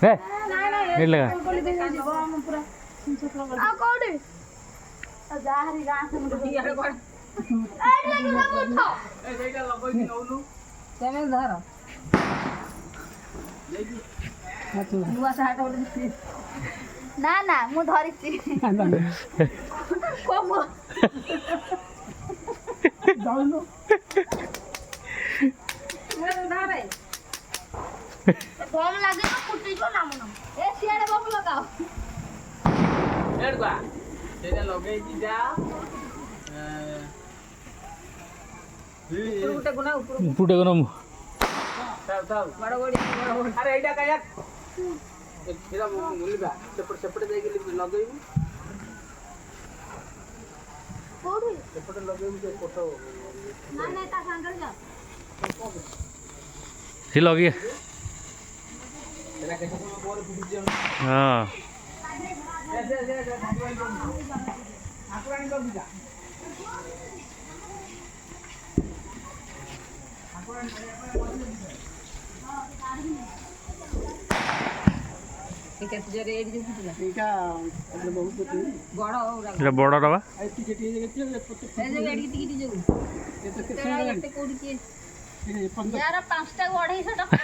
हे net लगा ना ना मु धरी बम लगे ना फुटी जो ना मन ए सियाड़े बम लगाओ एडवा तेरे लगे की जा उठे गुना ऊपर पुटे को नमु थाव बड़ बड़ी अरे एडा का यार एरा मुलिबा सेपटे जाई के लगेबू कोड़ी सेपटे लगेबू जे फोटो ना ना ता संगल जा सी लगी एरा कैसे बोल फुटी हां ठाकुरानी को दिजा केते जरे एडी फुटला एटा बहुत बड़ होरा ये बड़ रवा आई टिके टिके ए जे एडी टिके जो ये तो केते कोड़ी के ये 15 यार 5टा को 250 टका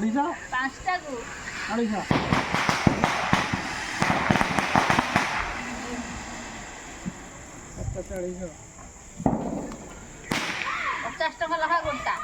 250 5टा को 250 50 टका लखा गोटा